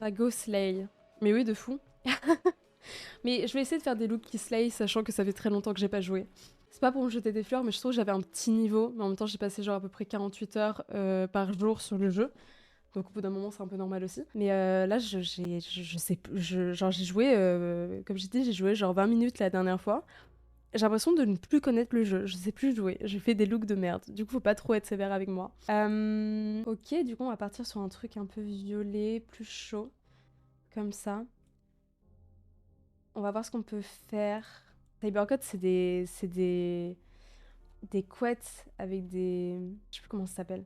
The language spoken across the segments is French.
À go slay. Mais oui, de fou. Mais je vais essayer de faire des looks qui slay, sachant que ça fait très longtemps que j'ai pas joué. C'est pas pour me jeter des fleurs, mais je trouve que j'avais un petit niveau. Mais en même temps, j'ai passé genre à peu près 48 heures par jour sur le jeu. Donc au bout d'un moment, c'est un peu normal aussi. Mais là, je sais plus. Genre, j'ai joué, comme j'ai dit, j'ai joué genre 20 minutes la dernière fois. J'ai l'impression de ne plus connaître le jeu. Je sais plus jouer. J'ai fait des looks de merde. Du coup, faut pas trop être sévère avec moi. Ok, du coup, on va partir sur un truc un peu violet, plus chaud. Comme ça. On va voir ce qu'on peut faire. Cybercode, des couettes avec des... Je sais plus comment ça s'appelle.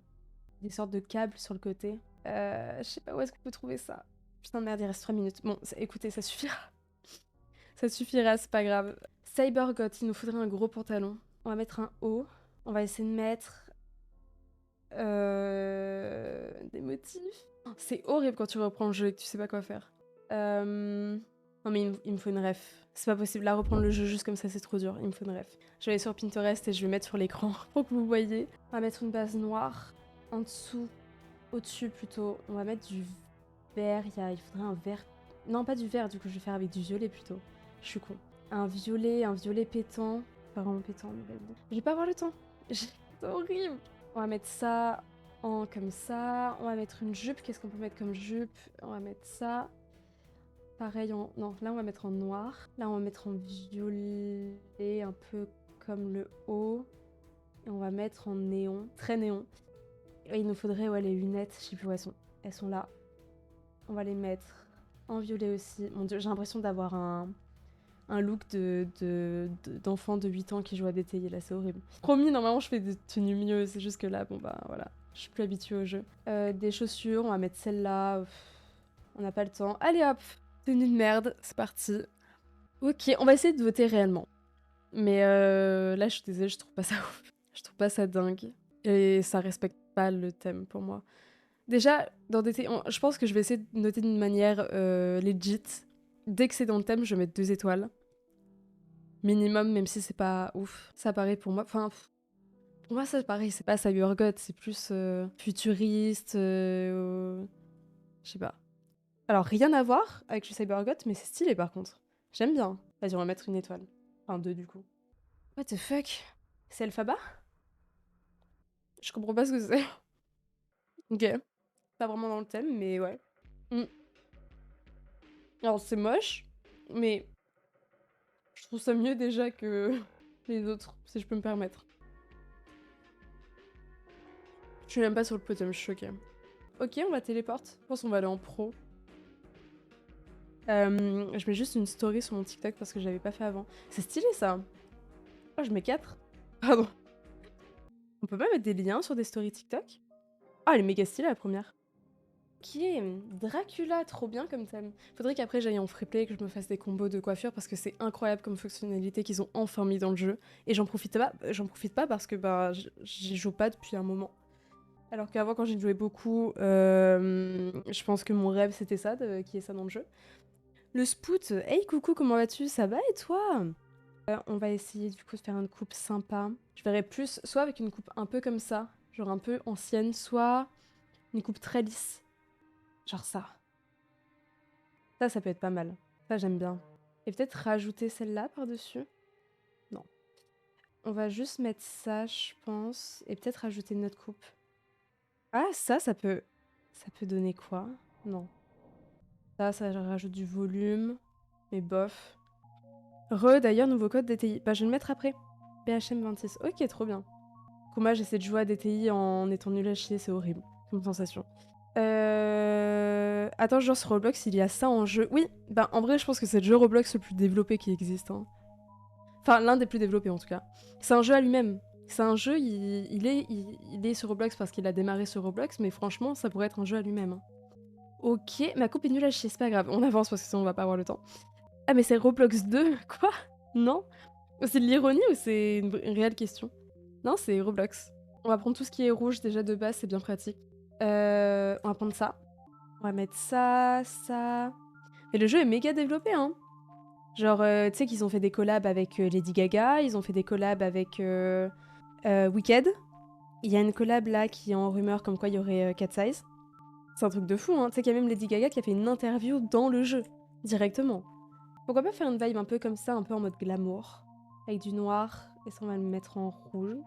Des sortes de câbles sur le côté. Je sais pas où est-ce qu'on peut trouver ça. Putain de merde, il reste 3 minutes. Bon, écoutez, ça suffira. Ça suffira, c'est pas grave. Cybergot, il nous faudrait un gros pantalon. On va mettre un haut. On va essayer de mettre... des motifs. C'est horrible quand tu reprends le jeu et que tu sais pas quoi faire. Non mais il me faut une ref. C'est pas possible, là reprendre le jeu juste comme ça c'est trop dur, il me faut une ref. Je vais aller sur Pinterest et je vais mettre sur l'écran pour que vous voyez. On va mettre une base noire. En dessous, au-dessus plutôt, on va mettre du vert. Il faudrait un vert... Non pas du vert, du coup je vais faire avec du violet plutôt. Je suis con. Un violet pétant. Pas vraiment pétant, mais bon. Je vais pas avoir le temps. C'est horrible. On va mettre ça en comme ça. On va mettre une jupe. Qu'est-ce qu'on peut mettre comme jupe? On va mettre ça. Pareil en... Non, là on va mettre en noir. Là on va mettre en violet, un peu comme le haut. Et on va mettre en néon, très néon. Et il nous faudrait ouais, les lunettes, je sais plus où elles sont. Elles sont là. On va les mettre en violet aussi. Mon dieu, j'ai l'impression d'avoir un look d'enfant de 8 ans qui joue à DTI, là c'est horrible. Promis, normalement je fais des tenues mieux, c'est juste que là, bon bah voilà, je suis plus habituée au jeu. Des chaussures, on va mettre celle-là. On n'a pas le temps. Allez hop, tenue de merde, c'est parti. Ok, on va essayer de voter réellement. Mais là, je suis désolée, je trouve pas ça ouf. Je trouve pas ça dingue. Et ça respecte pas le thème pour moi. Déjà, dans DT, je pense que je vais essayer de noter d'une manière legit. Dès que c'est dans le thème, je vais mettre 2 étoiles. Minimum, même si c'est pas ouf. Ça paraît pour moi... Enfin, pour moi, ça pareil, c'est pas cybergot, c'est plus futuriste. Je sais pas. Alors, rien à voir avec le cybergot, mais c'est stylé par contre. J'aime bien. Vas-y, on va mettre une étoile. Enfin, 2 du coup. What the fuck? C'est Alphaba? Je comprends pas ce que c'est. Ok. Pas vraiment dans le thème, mais ouais. Alors, c'est moche, mais je trouve ça mieux déjà que les autres, si je peux me permettre. Je suis même pas sur le podium, je suis choquée. Ok, on va téléporte. Je pense qu'on va aller en pro. Je mets juste une story sur mon TikTok parce que je l'avais pas fait avant. C'est stylé ça. Oh, je mets 4. Pardon. On peut pas mettre des liens sur des stories TikTok? Ah, elle est méga stylée la première. Ok, Dracula, trop bien comme thème. Faudrait qu'après j'aille en freeplay, que je me fasse des combos de coiffure parce que c'est incroyable comme fonctionnalité qu'ils ont enfin mis dans le jeu. Et j'en profite pas parce que bah j'y joue pas depuis un moment. Alors qu'avant quand j'y jouais beaucoup, je pense que mon rêve c'était ça, qu'il y ait ça dans le jeu. Le Spout, hey coucou, comment vas-tu? Ça va et toi? On va essayer du coup de faire une coupe sympa. Je verrais plus soit avec une coupe un peu comme ça, genre un peu ancienne, soit une coupe très lisse. Genre ça. Ça peut être pas mal. Ça, j'aime bien. Et peut-être rajouter celle-là par-dessus? Non. On va juste mettre ça, je pense. Et peut-être rajouter une autre coupe. Ah, ça peut... Ça peut donner quoi? Non. Ça rajoute du volume. Mais bof. D'ailleurs, nouveau code DTI. Bah, je vais le mettre après. BHM26. Ok, trop bien. Moi, j'essaie de jouer à DTI en étant nul à chier, c'est horrible. Comme sensation. Attends, genre sur Roblox, il y a ça en jeu. Oui, bah en vrai, je pense que c'est le jeu Roblox le plus développé qui existe. Hein. Enfin, l'un des plus développés en tout cas. C'est un jeu à lui-même. C'est un jeu, il est sur Roblox parce qu'il a démarré sur Roblox, mais franchement, ça pourrait être un jeu à lui-même. Hein. Ok, ma coupe est nulle à chier, c'est pas grave. On avance parce que sinon on va pas avoir le temps. Ah, mais c'est Roblox 2? Quoi? Non? C'est de l'ironie ou c'est une réelle question? Non, c'est Roblox. On va prendre tout ce qui est rouge déjà de base, c'est bien pratique. On va prendre ça. On va mettre ça, ça. Mais le jeu est méga développé, hein. Genre, tu sais qu'ils ont fait des collabs avec Lady Gaga, ils ont fait des collabs avec Wicked. Il y a une collab là qui est en rumeur comme quoi il y aurait Cat Size. C'est un truc de fou, hein. Tu sais qu'il y a même Lady Gaga qui a fait une interview dans le jeu, directement. Pourquoi pas faire une vibe un peu comme ça, un peu en mode glamour, avec du noir, et ça on va le mettre en rouge.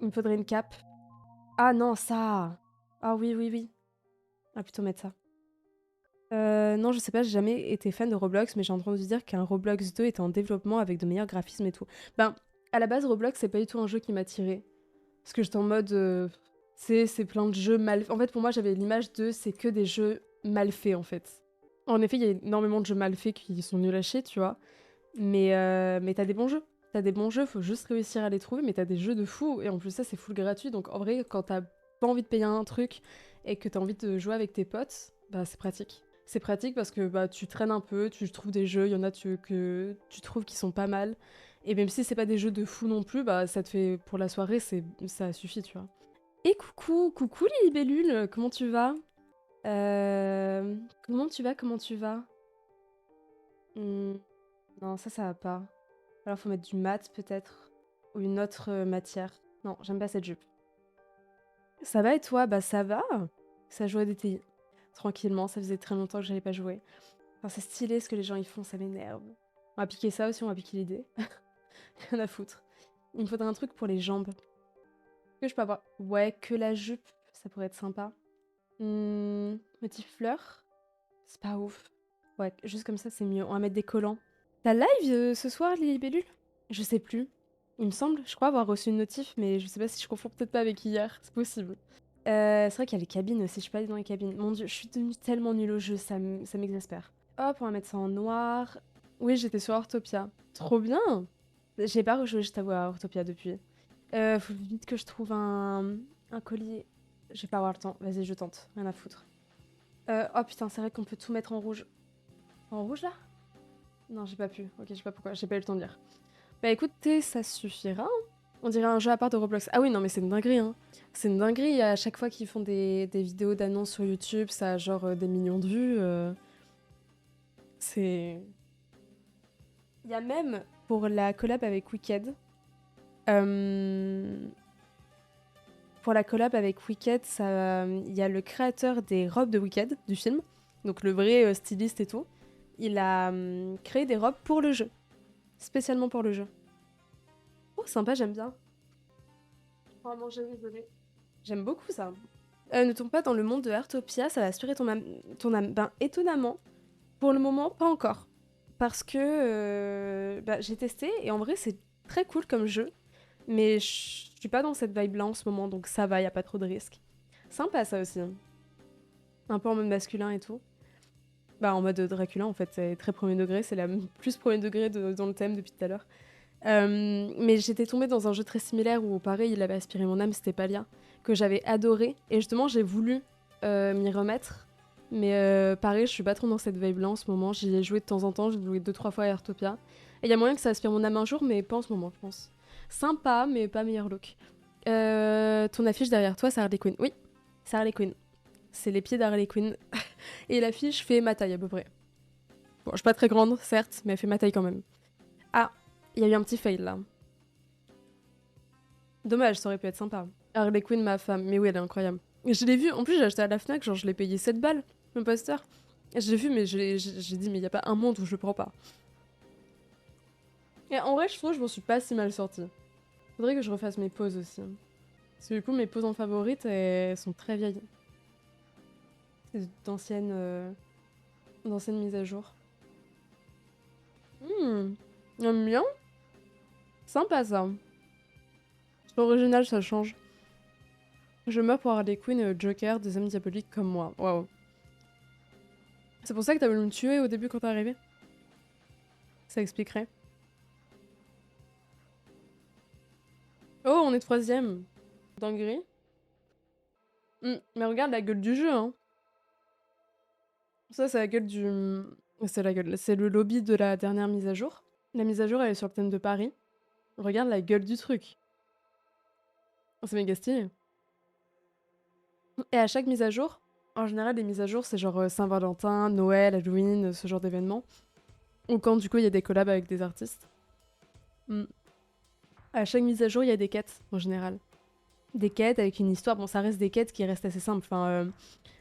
Il me faudrait une cape. Ah non, ça! Ah oui, oui, oui. On va plutôt mettre ça. Non, je sais pas, j'ai jamais été fan de Roblox, mais j'ai entendu dire qu'un Roblox 2 était en développement avec de meilleurs graphismes et tout. Ben, à la base, Roblox, c'est pas du tout un jeu qui m'a tiré. Parce que j'étais en mode, c'est plein de jeux mal. En fait, pour moi, j'avais l'image de c'est que des jeux mal faits, en fait. En effet, il y a énormément de jeux mal faits qui sont nuls à chier, tu vois. Mais t'as des bons jeux. T'as des bons jeux, faut juste réussir à les trouver, mais t'as des jeux de fou. Et en plus, ça, c'est full gratuit. Donc, en vrai, quand t'as pas envie de payer un truc et que t'as envie de jouer avec tes potes, bah, c'est pratique. C'est pratique parce que bah, tu traînes un peu, tu trouves des jeux, il y en a que tu trouves qui sont pas mal. Et même si c'est pas des jeux de fou non plus, bah, ça te fait, pour la soirée, ça suffit, tu vois. Et coucou Libellule, comment tu vas? Comment tu vas? Hmm, non, ça va pas. Alors faut mettre du mat peut-être, ou une autre matière. Non, j'aime pas cette jupe. Ça va et toi? Bah ça va. Ça joue à DTI. Tranquillement, ça faisait très longtemps que j'avais pas joué. Enfin, c'est stylé ce que les gens y font, ça m'énerve. On va piquer ça aussi, on va piquer l'idée. Rien à foutre. Il me faudrait un truc pour les jambes. Que je peux avoir? Ouais, que la jupe, ça pourrait être sympa. Motif fleur? C'est pas ouf. Ouais, juste comme ça, c'est mieux. On va mettre des collants. T'as live ce soir, les libellules? Je sais plus. Il me semble, je crois avoir reçu une notif, mais je sais pas si je confonds peut-être pas avec hier. C'est possible. C'est vrai qu'il y a les cabines aussi, je suis pas allée dans les cabines. Mon dieu, je suis devenue tellement nulle au jeu, ça m'exaspère. Hop, on va mettre ça en noir. Oui, j'étais sur Ortopia. Trop bien! J'ai pas rejoué, je t'avoue, à Ortopia depuis. Faut vite que je trouve un collier. Je vais pas avoir le temps. Vas-y, je tente. Rien à foutre. Oh putain, c'est vrai qu'on peut tout mettre en rouge. En rouge là? Non, j'ai pas pu. Ok, je sais pas pourquoi. J'ai pas eu le temps de lire. Bah écoutez, ça suffira, hein. On dirait un jeu à part de Roblox. Ah oui, non, mais c'est une dinguerie, hein. C'est une dinguerie. À chaque fois qu'ils font des vidéos d'annonces sur YouTube, ça a genre des millions de vues. C'est. Il y a même pour la collab avec Wicked. euh, Pour la collab avec Wicked, il y a le créateur des robes de Wicked, du film, donc le vrai styliste et tout. Il a créé des robes pour le jeu, spécialement pour le jeu. Oh, sympa, j'aime bien. Vraiment, j'ai rigolé. J'aime beaucoup ça. Ne tombe pas dans le monde de Artopia, ça va aspirer ton âme. Ben, étonnamment, pour le moment, pas encore. Parce que bah, j'ai testé et en vrai, c'est très cool comme jeu. Mais je suis pas dans cette vibe-là en ce moment, donc ça va, y a pas trop de risques. Sympa ça aussi, hein. Un peu en mode masculin et tout. Bah, en mode Dracula, en fait, c'est très premier degré, c'est la plus premier degré dans le thème depuis tout à l'heure. Mais j'étais tombée dans un jeu très similaire où, pareil, il avait aspiré mon âme, c'était Palia, que j'avais adoré. Et justement, j'ai voulu m'y remettre. Mais pareil, je suis pas trop dans cette vibe-là en ce moment. J'y ai joué de temps en temps, j'ai joué 2-3 fois à Airtopia. Et il y a moyen que ça aspire mon âme un jour, mais pas en ce moment, je pense. Sympa, mais pas meilleur look. Ton affiche derrière toi, c'est Harley Quinn. Oui, c'est Harley Quinn. C'est les pieds d'Harley Quinn. Et l'affiche fait ma taille à peu près. Bon, je suis pas très grande, certes, mais elle fait ma taille quand même. Ah, il y a eu un petit fail là. Dommage, ça aurait pu être sympa. Harley Quinn, ma femme. Mais oui, elle est incroyable. Je l'ai vue, en plus j'ai acheté à la Fnac, genre je l'ai payé 7 balles, le poster. Je l'ai vu, mais j'ai dit, mais il y a pas un monde où je le prends pas. Et en vrai, je trouve que je m'en suis pas si mal sortie. Faudrait que je refasse mes poses aussi. Parce que du coup, mes poses en favorites, elles sont très vieilles. C'est d'anciennes mises à jour. J'aime bien. Sympa ça. C'est pas original, ça change. Je meurs pour Harley Quinn et le Joker, des hommes diaboliques comme moi. Waouh. C'est pour ça que t'as voulu me tuer au début quand t'es arrivé? Ça expliquerait. Oh, on est troisième. Dinguerie. Mais regarde la gueule du jeu, hein. Ça, c'est la gueule du... C'est la gueule. C'est le lobby de la dernière mise à jour. La mise à jour, elle est sur le thème de Paris. Regarde la gueule du truc. Oh, c'est méga stylé. Et à chaque mise à jour, en général, les mises à jour, c'est genre Saint-Valentin, Noël, Halloween, ce genre d'événements. Ou quand, du coup, il y a des collabs avec des artistes. À chaque mise à jour, il y a des quêtes, en général. des quêtes avec une histoire. Bon, ça reste des quêtes qui restent assez simples. Enfin,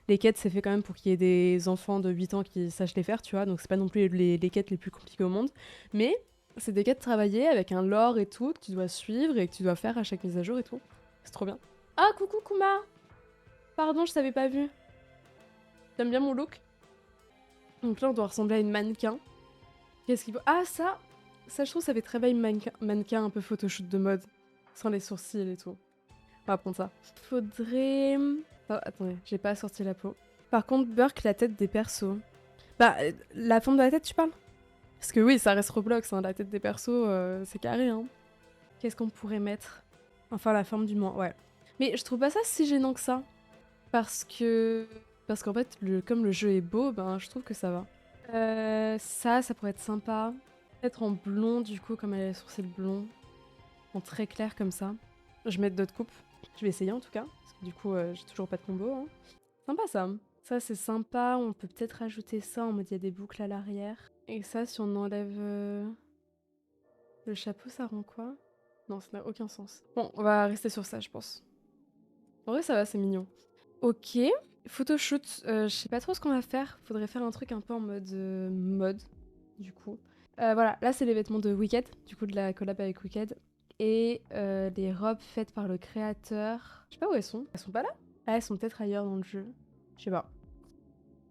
les quêtes, c'est fait quand même pour qu'il y ait des enfants de 8 ans qui sachent les faire, tu vois. Donc, c'est pas non plus les quêtes les plus compliquées au monde. Mais c'est des quêtes travaillées avec un lore et tout que tu dois suivre et que tu dois faire à chaque mise à jour et tout. C'est trop bien. Ah, coucou Kuma! Pardon, je t'avais pas vu. T'aimes bien mon look? Donc là, on doit ressembler à une mannequin. Qu'est-ce qu'il faut... Ah, ça, je trouve, ça fait très bien mannequin un peu photoshoot de mode. Sans les sourcils et tout. On va prendre ça. Faudrait... Oh, attendez, j'ai pas sorti la peau. Par contre, Burk, la tête des persos. Bah, la forme de la tête, tu parles? Parce que oui, ça reste Roblox, hein, la tête des persos, c'est carré, hein. Qu'est-ce qu'on pourrait mettre? Enfin, la forme du moins, ouais. Mais je trouve pas ça si gênant que ça. Parce que... Parce qu'en fait, comme le jeu est beau, ben, je trouve que ça va. Ça pourrait être sympa. Peut-être en blond, du coup, comme elle a les sourcils blonds. En très clair, comme ça. Je vais mettre d'autres coupes. Je vais essayer, en tout cas. Parce que du coup, j'ai toujours pas de combo, hein. Sympa, ça. Ça, c'est sympa. On peut peut-être rajouter ça en mode il y a des boucles à l'arrière. Et ça, si on enlève le chapeau, ça rend quoi? Non, ça n'a aucun sens. Bon, on va rester sur ça, je pense. En vrai, ça va, c'est mignon. Ok. Photoshoot. Je sais pas trop ce qu'on va faire. Faudrait faire un truc un peu en mode mode, du coup. Voilà, là, c'est les vêtements de Wicked, du coup, de la collab avec Wicked. Et les robes faites par le créateur. Je sais pas où elles sont. Elles sont pas là? Ah, elles sont peut-être ailleurs dans le jeu. Je sais pas.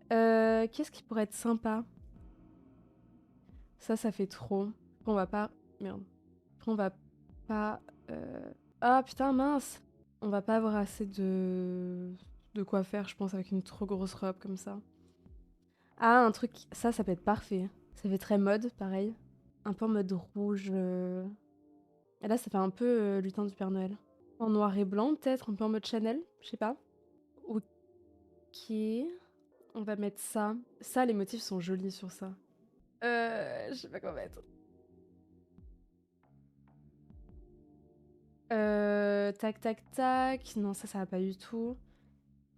Qu'est-ce qui pourrait être sympa? Ça fait trop. Après, on va pas... Merde. Après, on va pas... Ah, putain, mince! On va pas avoir assez de quoi faire, je pense, avec une trop grosse robe comme ça. Ah, un truc... Ça peut être parfait. Ça fait très mode, pareil. Un peu en mode rouge. Et là, ça fait un peu lutin du Père Noël. En noir et blanc, peut-être, un peu en mode Chanel, je sais pas. Ok. On va mettre ça. Ça, les motifs sont jolis sur ça. Je sais pas quoi mettre. Tac, tac, tac. Non, ça va pas du tout.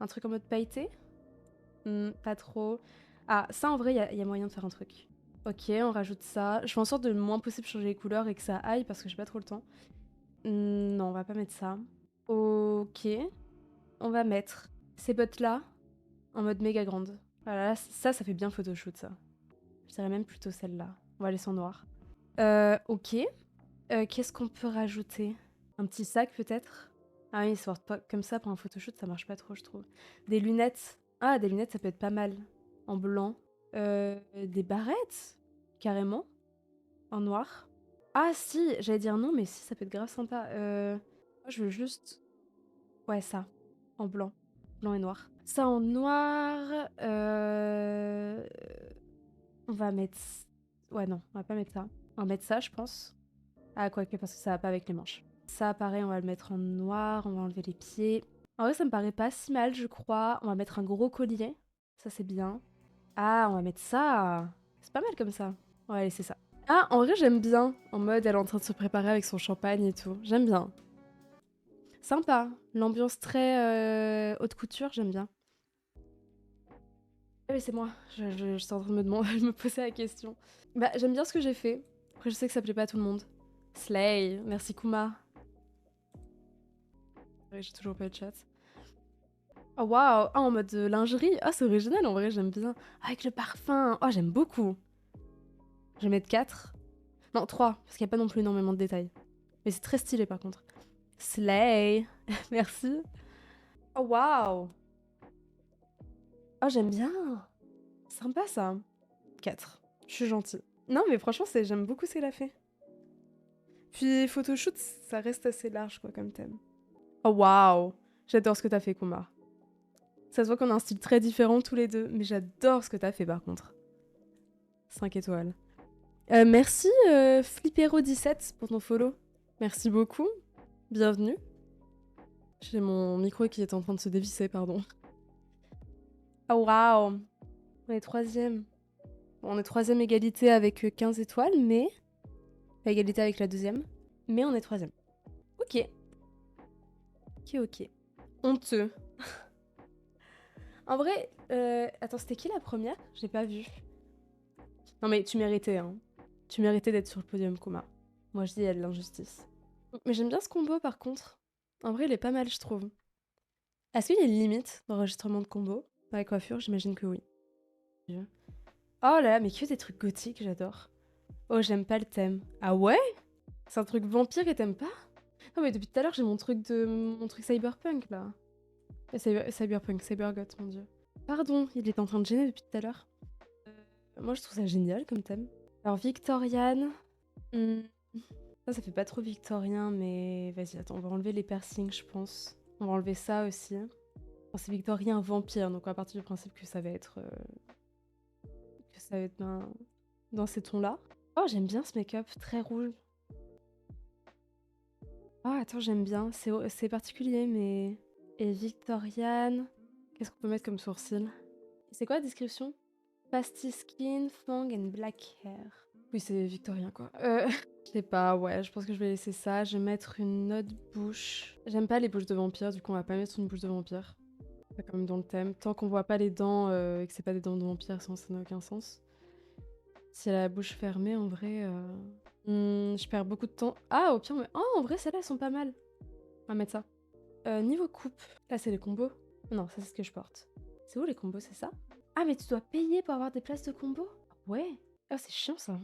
Un truc en mode pailleté? Pas trop. Ah, ça, en vrai, y a moyen de faire un truc. Ok, on rajoute ça. Je fais en sorte de le moins possible changer les couleurs et que ça aille parce que j'ai pas trop le temps. Non, on va pas mettre ça. Ok. On va mettre ces bottes-là en mode méga grande. Voilà, ça fait bien photoshoot, ça. Je dirais même plutôt celle-là. On va laisser en noir. Ok. Qu'est-ce qu'on peut rajouter? Un petit sac, peut-être? Ah oui, ça pas comme ça pour un photoshoot, ça marche pas trop, je trouve. Des lunettes. Ah, des lunettes, ça peut être pas mal. En blanc. Des barrettes? Carrément. En noir. Ah si, j'allais dire non, mais si, ça peut être grave sympa. Moi, je veux juste... Ouais, ça. En blanc. Blanc et noir. Ça en noir... On va mettre... Ouais, non, on va pas mettre ça. On va mettre ça, je pense. Ah, quoique, parce que ça va pas avec les manches. Ça, pareil, on va le mettre en noir, on va enlever les pieds. En vrai, ça me paraît pas si mal, je crois. On va mettre un gros collier. Ça, c'est bien. Ah, on va mettre ça. C'est pas mal comme ça. On va laisser ça. Ah, en vrai, j'aime bien. En mode, elle est en train de se préparer avec son champagne et tout. J'aime bien. Sympa. L'ambiance très haute couture, j'aime bien. Ah oui, c'est moi. Je suis en train de me demander, de me poser la question. Bah, j'aime bien ce que j'ai fait. Après, je sais que ça plaît pas à tout le monde. Slay. Merci, Kuma. Ouais, j'ai toujours pas eu de chat. Oh waouh! Ah, en mode lingerie. Ah, c'est original en vrai, j'aime bien. Ah, avec le parfum. Oh, j'aime beaucoup. Je vais mettre 4. Non, 3, parce qu'il n'y a pas non plus énormément de détails. Mais c'est très stylé par contre. Slay! Merci. Oh waouh! Oh, j'aime bien. Sympa ça. 4. Je suis gentille. Non, mais franchement, j'aime beaucoup ce qu'elle a fait. Puis photoshoot, ça reste assez large quoi comme thème. Oh waouh! J'adore ce que t'as fait, Kumar. Ça se voit qu'on a un style très différent tous les deux, mais j'adore ce que t'as fait par contre. 5 étoiles. Merci Flippero17 pour ton follow. Merci beaucoup. Bienvenue. J'ai mon micro qui est en train de se dévisser, pardon. Oh waouh! On est troisième. On est troisième égalité avec 15 étoiles, mais... Pas égalité avec la deuxième. Mais on est troisième. Ok. Ok. Honteux. En vrai, attends, c'était qui la première? J'ai pas vu. Non mais tu méritais, hein. Tu méritais d'être sur le podium, Kuma. Moi je dis il y a de l'injustice. Mais j'aime bien ce combo par contre. En vrai, il est pas mal, je trouve. Est-ce qu'il y a une limite d'enregistrement de combo dans la coiffure? J'imagine que oui. Oh là là, mais que des trucs gothiques, j'adore. Oh, j'aime pas le thème. Ah ouais? C'est un truc vampire et t'aimes pas? Non mais depuis tout à l'heure, j'ai mon truc cyberpunk là. Cyberpunk, cybergoth, mon dieu. Pardon, il est en train de gêner depuis tout à l'heure. Moi, je trouve ça génial comme thème. Alors, Victoriane. hmm, Ça fait pas trop victorien, mais vas-y, attends, on va enlever les piercings, je pense. On va enlever ça aussi. Bon, c'est victorien vampire, donc à partir du principe que ça va être, dans ces tons-là. Oh, j'aime bien ce make-up, très rouge. Oh, attends, j'aime bien. C'est particulier, mais... Et victoriane. Qu'est-ce qu'on peut mettre comme sourcil? C'est quoi la description? Pasty skin, fang and black hair. Oui, c'est victorien, quoi. Je sais pas, ouais, je pense que je vais laisser ça. Je vais mettre une autre bouche. J'aime pas les bouches de vampire, du coup, on va pas mettre une bouche de vampire. C'est quand même dans le thème. Tant qu'on voit pas les dents et que c'est pas des dents de vampire, ça n'a aucun sens. Si elle a la bouche fermée, en vrai... je perds beaucoup de temps. Ah, au pire, mais... Oh, en vrai, celles-là, elles sont pas mal. On va mettre ça. Niveau coupe, là, c'est les combos. Non, ça, c'est ce que je porte. C'est où les combos, c'est ça? Ah, mais tu dois payer pour avoir des places de combo? Ouais. Oh, c'est chiant, ça.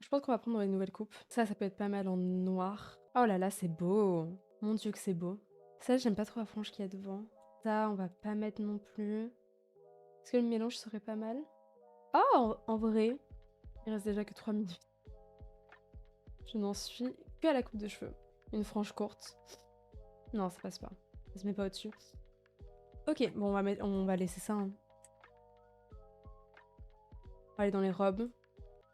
Je pense qu'on va prendre les nouvelles coupes. Ça peut être pas mal en noir. Oh là là, c'est beau. Mon dieu que c'est beau. Ça, j'aime pas trop la frange qu'il y a devant. Ça, on va pas mettre non plus. Est-ce que le mélange serait pas mal? Oh, en vrai, il reste déjà que 3 minutes. Je n'en suis que à la coupe de cheveux. Une frange courte. Non, ça passe pas. Ça se met pas au-dessus. Ok, bon, on va laisser ça. Hein. On va aller dans les robes.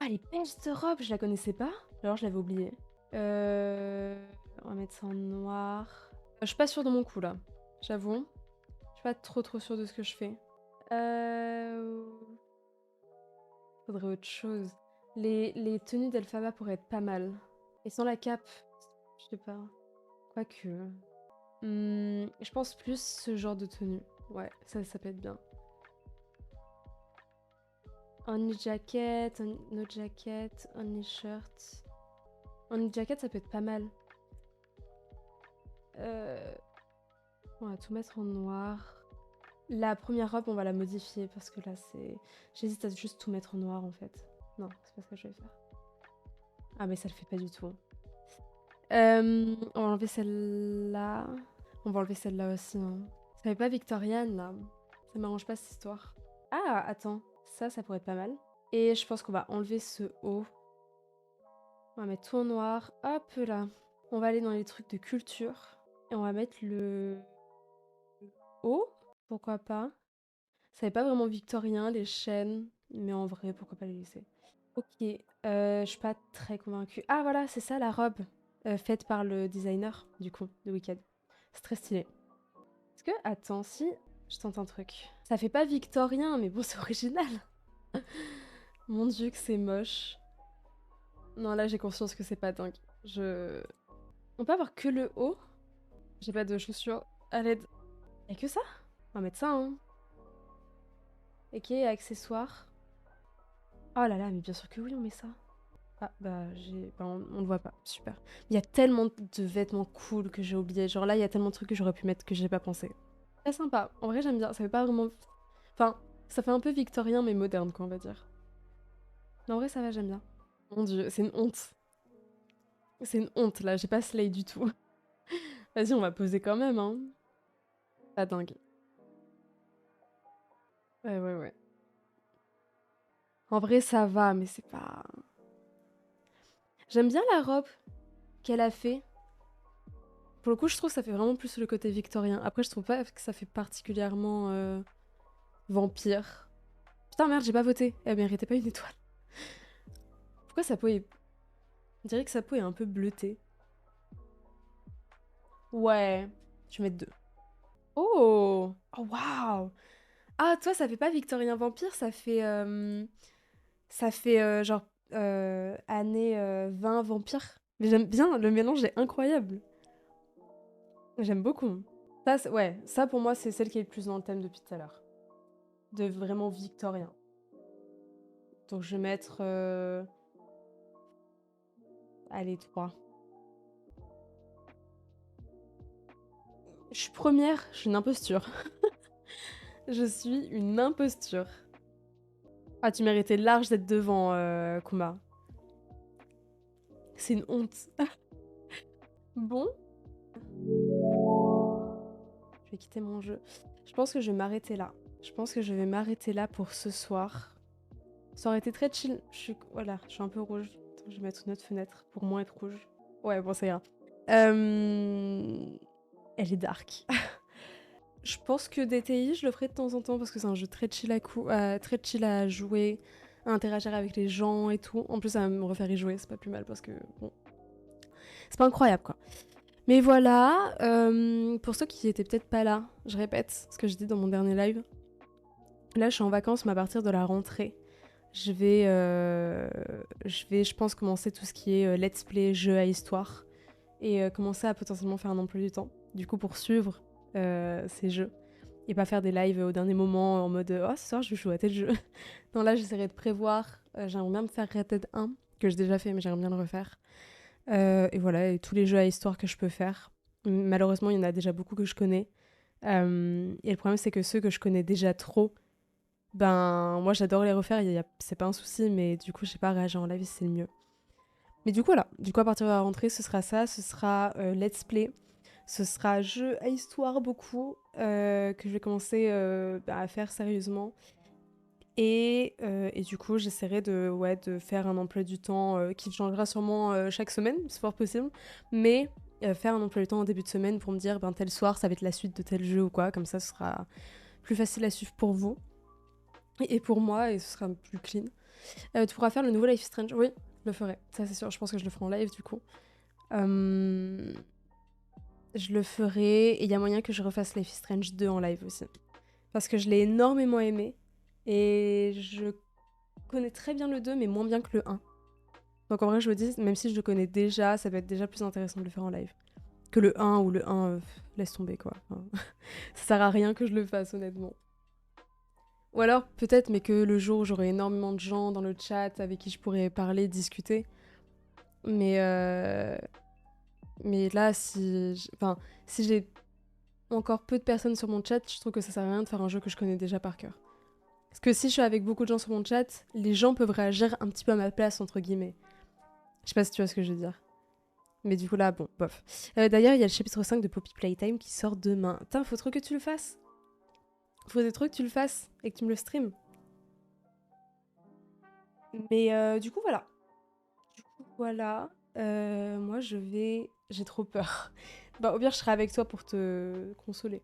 Ah, les pêches de robe, je la connaissais pas. Alors, je l'avais oublié. On va mettre ça en noir. Je suis pas sûre de mon coup, là. J'avoue. Je suis pas trop sûre de ce que je fais. Faudrait autre chose. Les tenues d'Elphaba pourraient être pas mal. Et sans la cape, je sais pas. Quoique. Je pense plus ce genre de tenue. Ouais, ça peut être bien. Only jacket, no jacket, only shirt. Only jacket, ça peut être pas mal. On va tout mettre en noir. La première robe, on va la modifier parce que là, c'est... J'hésite à juste tout mettre en noir, en fait. Non, c'est pas ce que je vais faire. Ah, mais ça le fait pas du tout. On va enlever celle-là. On va enlever celle-là aussi. Hein. Ça fait pas victoriane, là. Ça m'arrange pas, cette histoire. Ah, attends. Ça pourrait être pas mal. Et je pense qu'on va enlever ce haut. On va mettre tout en noir. Hop là. On va aller dans les trucs de culture. Et on va mettre le haut. Pourquoi pas. Ça fait pas vraiment victorien, les chaînes. Mais en vrai, pourquoi pas les laisser. Ok. Je suis pas très convaincue. Ah voilà, c'est ça la robe. Faite par le designer, du coup, de Wicked. C'est très stylé. Est-ce que... Attends, si... Je tente un truc. Ça fait pas victorien, mais bon, c'est original. Mon dieu, que c'est moche. Non, là, j'ai conscience que c'est pas dingue. On peut avoir que le haut. J'ai pas de chaussures à l'aide. Y'a que ça? On va mettre ça, hein. Ok, accessoires. Oh là là, mais bien sûr que oui, on met ça. Ah, bah, on le voit pas. Super. Il y a tellement de vêtements cool que j'ai oublié. Genre là, il y a tellement de trucs que j'aurais pu mettre que j'ai pas pensé. Très sympa. En vrai, j'aime bien. Ça fait pas vraiment... Enfin, ça fait un peu victorien, mais moderne, quoi, on va dire. Mais en vrai, ça va, j'aime bien. Mon dieu, c'est une honte. C'est une honte, là. J'ai pas slay du tout. Vas-y, on va poser quand même, hein. Pas dingue. Ouais. En vrai, ça va, mais c'est pas... J'aime bien la robe qu'elle a fait. Pour le coup, je trouve que ça fait vraiment plus le côté victorien. Après, je trouve pas que ça fait particulièrement vampire. Putain, merde, j'ai pas voté. Elle méritait pas une étoile. Pourquoi sa peau est... On dirait que sa peau est un peu bleutée. Ouais. Je vais mettre 2. Oh! Oh, waouh! Ah, toi, ça fait pas victorien vampire, ça fait... genre... années 20 vampire. Mais j'aime bien, le mélange est incroyable. J'aime beaucoup. Ça, ouais, ça pour moi, c'est celle qui est le plus dans le thème depuis tout à l'heure. De vraiment victorien. Donc je vais mettre... allez, 3. Je suis première, je suis une imposture. Je suis une imposture. Ah, tu méritais large d'être devant, Kuma. C'est une honte. Bon, je vais quitter mon jeu. Je pense que je vais m'arrêter là. Je pense que je vais m'arrêter là pour ce soir. Ça aurait été très chill. Voilà, je suis un peu rouge. Attends, je vais mettre une autre fenêtre pour moins être rouge. Ouais, bon, ça ira. Elle est dark. Je pense que DTI, je le ferai de temps en temps parce que c'est un jeu très chill très chill à jouer, à interagir avec les gens et tout. En plus, ça va me refaire y jouer, c'est pas plus mal parce que bon, c'est pas incroyable quoi. Mais voilà, pour ceux qui étaient peut-être pas là, je répète ce que j'ai dit dans mon dernier live. Là, je suis en vacances, mais à partir de la rentrée, je pense, commencer tout ce qui est let's play, jeu à histoire, et commencer à potentiellement faire un emploi du temps. Du coup, pour suivre ces jeux, et pas faire des lives au dernier moment en mode oh, ce soir, je vais jouer à tel jeu. Non, là, j'essaierai de prévoir. J'aimerais bien me faire Red Dead 1, que j'ai déjà fait, mais j'aimerais bien le refaire. Et voilà, et tous les jeux à histoire que je peux faire. Malheureusement, il y en a déjà beaucoup que je connais. Et le problème, c'est que ceux que je connais déjà trop, ben, moi, j'adore les refaire, c'est pas un souci, mais du coup, je sais pas, réagir en live, c'est le mieux. Mais du coup, voilà. Du coup, à partir de la rentrée, ce sera ça. Ce sera let's play. Ce sera jeu à histoire beaucoup, que je vais commencer à faire sérieusement. Et du coup, j'essaierai de faire un emploi du temps qui changera sûrement chaque semaine, c'est fort possible. Mais faire un emploi du temps en début de semaine pour me dire, ben, tel soir, ça va être la suite de tel jeu ou quoi. Comme ça, ce sera plus facile à suivre pour vous. Et pour moi, et ce sera plus clean. Tu pourras faire le nouveau Life is Strange. Oui, je le ferai. Ça, c'est sûr. Je pense que je le ferai en live, du coup. Je le ferai. Et il y a moyen que je refasse Life is Strange 2 en live aussi. Parce que je l'ai énormément aimé. Et je connais très bien le 2, mais moins bien que le 1. Donc en vrai, je me dis, même si je le connais déjà, ça va être déjà plus intéressant de le faire en live. Que le 1, ou le 1, laisse tomber, quoi. Enfin, ça sert à rien que je le fasse, honnêtement. Ou alors, peut-être, mais que le jour où j'aurai énormément de gens dans le chat avec qui je pourrais parler, discuter. Mais, mais là, si j'ai encore peu de personnes sur mon chat, je trouve que ça sert à rien de faire un jeu que je connais déjà par cœur. Parce que si je suis avec beaucoup de gens sur mon chat, les gens peuvent réagir un petit peu à ma place, entre guillemets. Je sais pas si tu vois ce que je veux dire. Mais du coup là, bon, bof. D'ailleurs, il y a le chapitre 5 de Poppy Playtime qui sort demain. Putain, faut trop que tu le fasses. Faut trop que tu le fasses et que tu me le stream. Mais du coup, voilà. Moi, j'ai trop peur. Bah, au pire, je serai avec toi pour te consoler.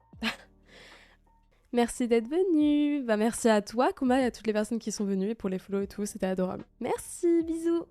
Merci d'être venu. Bah, merci à toi, Kuma, et à toutes les personnes qui sont venues et pour les follow et tout. C'était adorable. Merci, bisous.